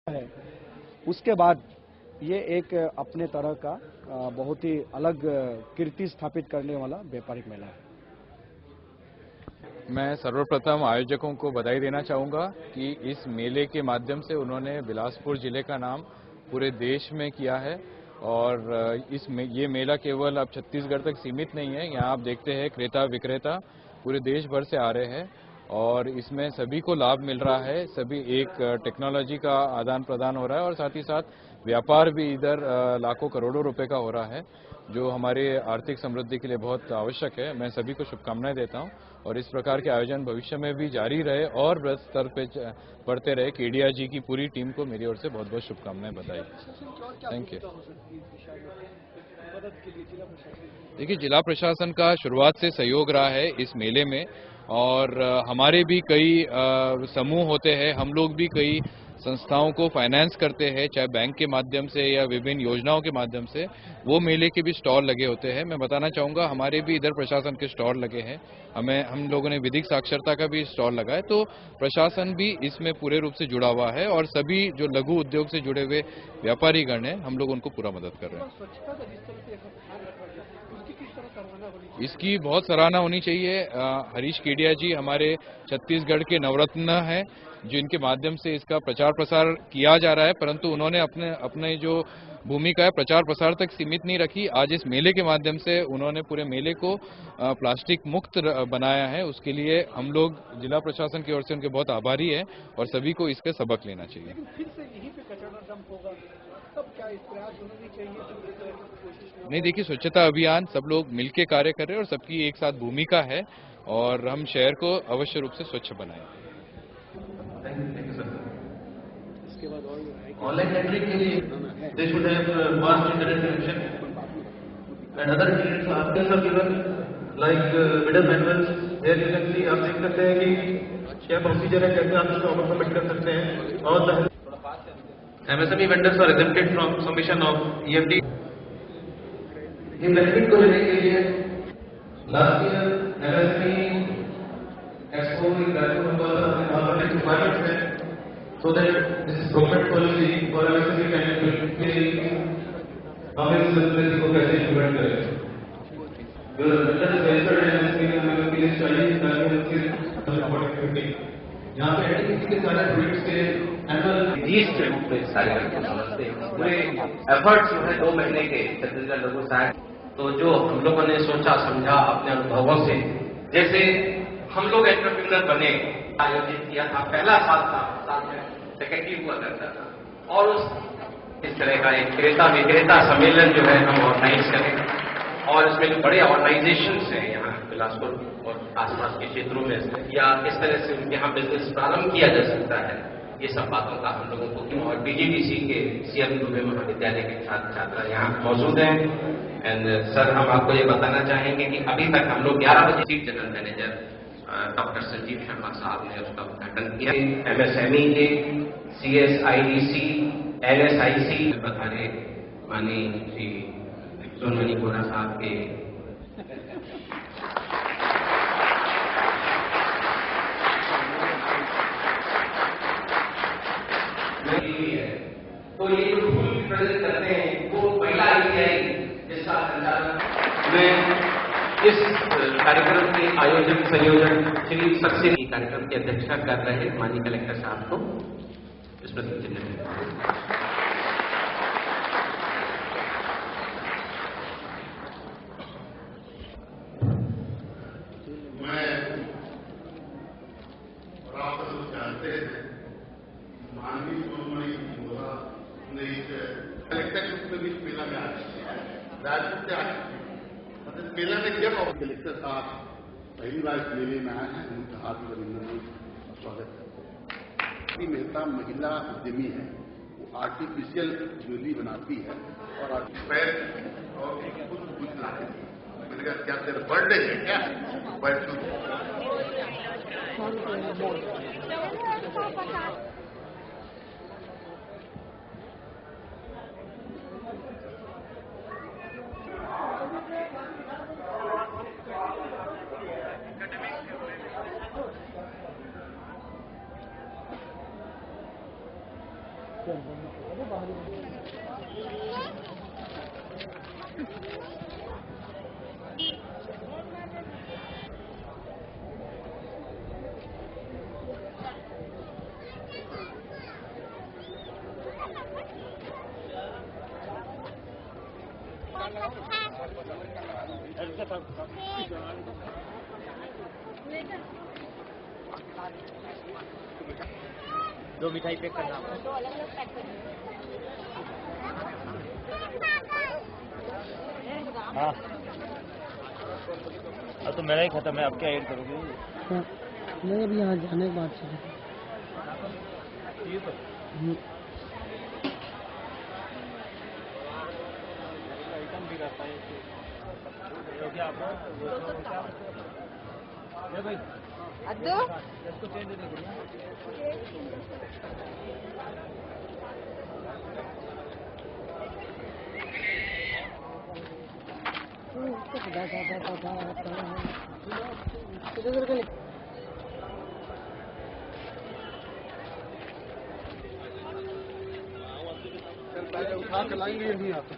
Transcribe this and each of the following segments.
है। उसके बाद ये एक अपने तरह का बहुत ही अलग कीर्ति स्थापित करने वाला व्यापारिक मेला है। मैं सर्वप्रथम आयोजकों को बधाई देना चाहूँगा कि इस मेले के माध्यम से उन्होंने बिलासपुर जिले का नाम पूरे देश में किया है और ये मेला केवल अब छत्तीसगढ़ तक सीमित नहीं है। यहाँ आप देखते हैं क्रेता विक्रेता पूरे देश भर से आ रहे हैं और इसमें सभी को लाभ मिल रहा है। सभी एक टेक्नोलॉजी का आदान प्रदान हो रहा है और साथ ही साथ व्यापार भी इधर लाखों करोड़ों रुपए का हो रहा है, जो हमारे आर्थिक समृद्धि के लिए बहुत आवश्यक है। मैं सभी को शुभकामनाएं देता हूं और इस प्रकार के आयोजन भविष्य में भी जारी रहे और बृहद स्तर पे बढ़ते रहे। केडिया जी की पूरी टीम को मेरी ओर से बहुत बहुत शुभकामनाएं बधाई। Thank you. देखिए, जिला प्रशासन का शुरुआत से सहयोग रहा है इस मेले में और हमारे भी कई समूह होते हैं। हम लोग भी कई संस्थाओं को फाइनेंस करते हैं, चाहे बैंक के माध्यम से या विभिन्न योजनाओं के माध्यम से। वो मेले के भी स्टॉल लगे होते हैं। मैं बताना चाहूंगा हमारे भी इधर प्रशासन के स्टॉल लगे हैं। हम लोगों ने विधिक साक्षरता का भी स्टॉल लगाया, तो प्रशासन भी इसमें पूरे रूप से जुड़ा हुआ है और सभी जो लघु उद्योग से जुड़े हुए व्यापारीगण हैं, हम लोग उनको पूरा मदद कर रहे हैं। इसकी बहुत सराहना होनी चाहिए। हरीश केडिया जी हमारे छत्तीसगढ़ के नवरत्न हैं, जिनके माध्यम से इसका प्रचार प्रसार किया जा रहा है, परंतु उन्होंने अपने जो भूमिका है प्रचार प्रसार तक सीमित नहीं रखी। आज इस मेले के माध्यम से उन्होंने पूरे मेले को प्लास्टिक मुक्त बनाया है। उसके लिए हम लोग जिला प्रशासन की ओर से उनके बहुत आभारी हैं और सभी को इसका सबक लेना चाहिए। फिर से यहीं पे कचरा डंप होगा, तब क्या इस प्रयास होने भी चाहिए? नहीं, देखिए, स्वच्छता अभियान सब लोग मिलकर कार्य कर रहे हैं और सबकी एक साथ भूमिका है और हम शहर को अवश्य रूप से स्वच्छ बनाएं। इसके बाद ऑनलाइन एंट्री के लिए they should have fast internet connection and other details articles are given like middle manuals. Here you can see, आप देख सकते हैं कि क्या प्रोसीजर है, कैसे आप इसको ऑर्डर सबमिट कर सकते हैं। और MSME vendors are exempted from submission of EFT। ये बेनिफिट को लेने के लिए लास्ट ईयर MSME एक्सपो में कार्यक्रम हुआ था, वहाँ पर एक रिक्वायरमेंट है so that this is government policy for MSME can हम इस सिलसिले को कैसे इम्प्लीमेंट करें। जो वेंडर्स रजिस्टर्ड हैं MSME के लिए चाहिए ताकि उनके यहाँ पे एनटीपीसी के सारे प्रोजेक्ट्स के एनुअल जीएस के रूप में सारे करके समझते हैं। पूरे एफर्ट्स जो है 2 महीने के छत्तीसगढ़ लोगों से, तो जो हम लोगों ने सोचा समझा अपने अनुभवों से, जैसे हम लोग एंटरप्रेन्योर बने, आयोजित किया था। पहला साल था, साल में सेकेंडरी हुआ करता था और इस तरह का एक क्रेता विक्रेता सम्मेलन जो है हम ऑर्गेनाइज करें और इसमें जो बड़े ऑर्गेनाइजेशंस हैं यहाँ बिलासपुर और आसपास के क्षेत्रों में या किस तरह से उनके यहाँ बिजनेस प्रारंभ किया जा सकता है, ये सब बातों का हम लोगों को। और BGDC के CM दुबे महाविद्यालय के छात्र छात्रा यहाँ मौजूद हैं। एंड सर, हम आपको ये बताना चाहेंगे कि अभी तक हम लोग 11 बजे chief general manager doctor Sanjeev Sharma साहब ने उसका उद्घाटन किया। MSME के CSIDC NSIC पधारे माननीय श्री सोनमणि बोरा साहब के तो ये जो फूल प्रेजेंट करते हैं वो पहला ITI जिसका संचालन में इस कार्यक्रम के आयोजक संयोजक श्री सक्सेना कार्यक्रम की अध्यक्षता कर रहे माननीय कलेक्टर साहब को स्मृति चिन्ह। माननीय सोनमणि बोरा ने इस कलेक्टर के रूप में भी इस मेला में आ चुके हैं, राजपूत से आ चुके हैं। मतलब मेला में जब कलेक्टर साहब पहली बार इस मेले में आए हैं, उनका हार्दिक अभिनंदन स्वागत है। मेहता महिला उद्यमी है, वो आर्टिफिशियल ज्वेलरी बनाती है और खुद कुछ लाती है। मैंने कहा क्या तेरा बर्थडे है क्या? दो मिठाई पैक करना। दो अलग-अलग पैक करना। हाँ, अब तो मेरा ही खत्म है, अब क्या ऐड करोगे? नहीं, अभी यहाँ जाने के बाद से आइटम भी रहता है क्या भाई? अद्दू इसको चेंज दे दो। पहले उठा के लाएंगे नहीं आता।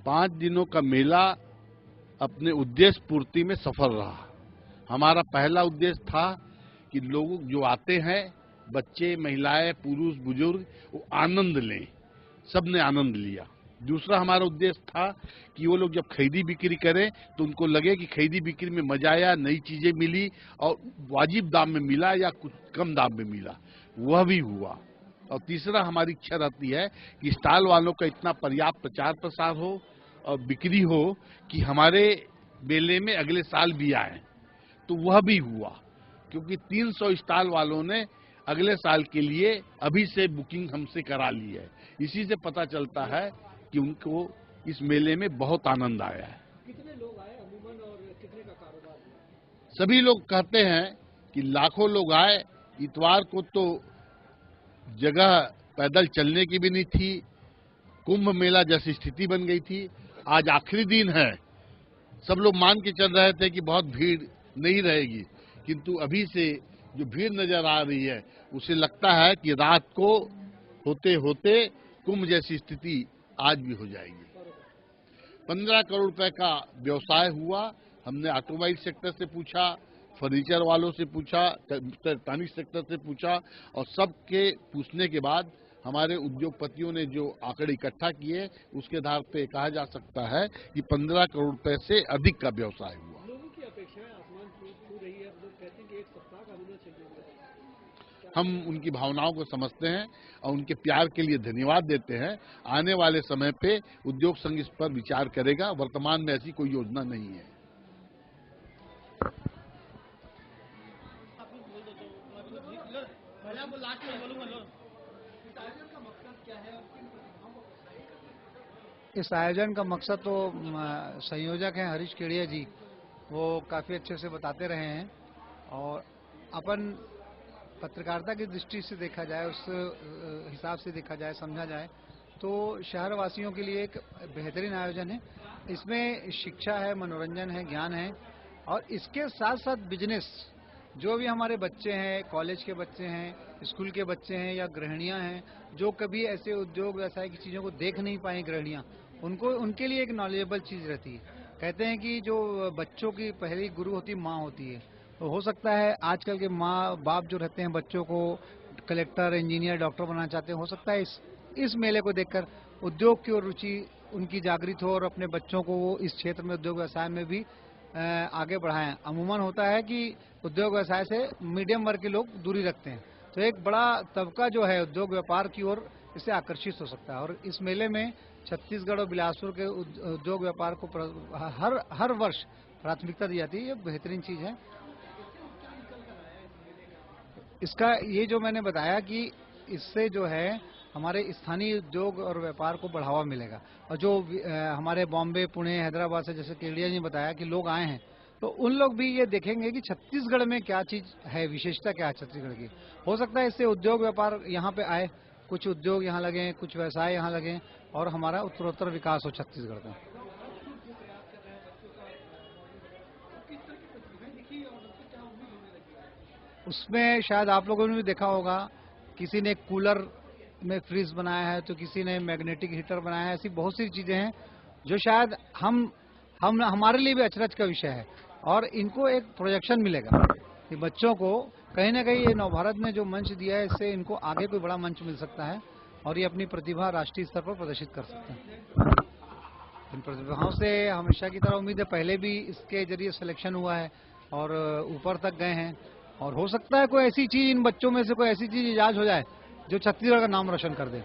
पाँच दिनों का मेला अपने उद्देश्य पूर्ति में सफल रहा। हमारा पहला उद्देश्य था कि लोग जो आते हैं, बच्चे, महिलाएं, पुरुष, बुजुर्ग, वो आनंद लें। सबने आनंद लिया। दूसरा हमारा उद्देश्य था कि वो लोग जब खरीदी बिक्री करें तो उनको लगे कि खरीदी बिक्री में मजा आया, नई चीजें मिली और वाजिब दाम में मिला या कुछ कम दाम में मिला। वह भी हुआ। और तीसरा हमारी इच्छा रहती है कि स्टॉल वालों का इतना पर्याप्त प्रचार प्रसार हो और बिक्री हो कि हमारे मेले में अगले साल भी आए। तो वह भी हुआ, क्योंकि 300 स्टॉल वालों ने अगले साल के लिए अभी से बुकिंग हमसे करा ली है। इसी से पता चलता है कि उनको इस मेले में बहुत आनंद आया है। कितने लोग आए अमूमन और कितने का कारोबार? सभी लोग कहते हैं कि लाखों लोग आए। इतवार को तो जगह पैदल चलने की भी नहीं थी, कुंभ मेला जैसी स्थिति बन गई थी। आज आखिरी दिन है, सब लोग मान के चल रहे थे कि बहुत भीड़ नहीं रहेगी, किंतु अभी से जो भीड़ नजर आ रही है उसे लगता है कि रात को होते होते कुंभ जैसी स्थिति आज भी हो जाएगी। 15 करोड़ रुपए का व्यवसाय हुआ। हमने ऑटोमोबाइल सेक्टर से पूछा, फर्नीचर वालों से पूछा, इलेक्ट्रॉनिक सेक्टर से पूछा और सबके पूछने के बाद हमारे उद्योगपतियों ने जो आंकड़े इकट्ठा किए उसके आधार पे कहा जा सकता है कि 15 करोड़ रुपए से अधिक का व्यवसाय हुआ। लोगों की अपेक्षाएं आसमान छू रही है। लोग कहते हैं कि एक सप्ताह का होना चाहिए। हम उनकी भावनाओं को समझते हैं और उनके प्यार के लिए धन्यवाद देते हैं। आने वाले समय पे उद्योग संघ इस पर विचार करेगा। वर्तमान में ऐसी कोई योजना नहीं है। इस आयोजन का मकसद तो संयोजक हैं हरीश केड़िया जी, वो काफ़ी अच्छे से बताते रहे हैं। और अपन पत्रकारिता की दृष्टि से देखा जाए, उस हिसाब से देखा जाए, समझा जाए तो शहर वासियों के लिए एक बेहतरीन आयोजन है। इसमें शिक्षा है, मनोरंजन है, ज्ञान है और इसके साथ साथ बिजनेस। जो भी हमारे बच्चे हैं, कॉलेज के बच्चे हैं, स्कूल के बच्चे हैं या गृहिणियां हैं जो कभी ऐसे उद्योग व्यवसाय की चीज़ों को देख नहीं पाए, गृहिणियां, उनके लिए एक नॉलेजेबल चीज़ रहती है। कहते हैं कि जो बच्चों की पहली गुरु होती माँ होती है। तो हो सकता है आजकल के माँ बाप जो रहते हैं बच्चों को कलेक्टर, इंजीनियर, डॉक्टर बनाना चाहते हैं, हो सकता है इस मेले को देखकर उद्योग की ओर रुचि उनकी जागृत हो और अपने बच्चों को वो इस क्षेत्र में उद्योग व्यवसाय में भी आगे बढ़ाएं। अमूमन होता है कि उद्योग व्यवसाय से मीडियम वर्ग के लोग दूरी रखते हैं, तो एक बड़ा तबका जो है उद्योग व्यापार की ओर इससे आकर्षित हो सकता है। और इस मेले में छत्तीसगढ़ और बिलासपुर के उद्योग व्यापार को हर वर्ष प्राथमिकता दी जाती है। ये बेहतरीन चीज है। इसका ये जो मैंने बताया कि इससे जो है हमारे स्थानीय उद्योग और व्यापार को बढ़ावा मिलेगा। और जो हमारे बॉम्बे, पुणे, हैदराबाद से जैसे केडिया जी ने बताया कि लोग आए हैं, तो उन लोग भी ये देखेंगे कि छत्तीसगढ़ में क्या चीज है, विशेषता क्या है छत्तीसगढ़ की। हो सकता है इससे उद्योग व्यापार यहाँ पे आए, कुछ उद्योग यहाँ लगे, कुछ व्यवसाय यहाँ लगे और हमारा उत्तरोत्तर विकास हो छत्तीसगढ़ का। उसमें शायद आप लोगों ने भी देखा होगा, किसी ने कूलर में फ्रीज बनाया है, तो किसी ने मैग्नेटिक हीटर बनाया है। ऐसी बहुत सी चीजें हैं जो शायद हमारे लिए भी अचरज का विषय है। और इनको एक प्रोजेक्शन मिलेगा कि बच्चों को कहीं ना कहीं ये नवभारत ने जो मंच दिया है, इससे इनको आगे कोई बड़ा मंच मिल सकता है और ये अपनी प्रतिभा राष्ट्रीय स्तर पर प्रदर्शित कर सकते हैं। इन प्रतिभाओं से हमेशा की तरह उम्मीद है, पहले भी इसके जरिए सिलेक्शन हुआ है और ऊपर तक गए हैं। और हो सकता है कोई ऐसी चीज इन बच्चों में से कोई ऐसी चीज इजाज हो जाए जो छत्तीसगढ़ का नाम रोशन कर दे।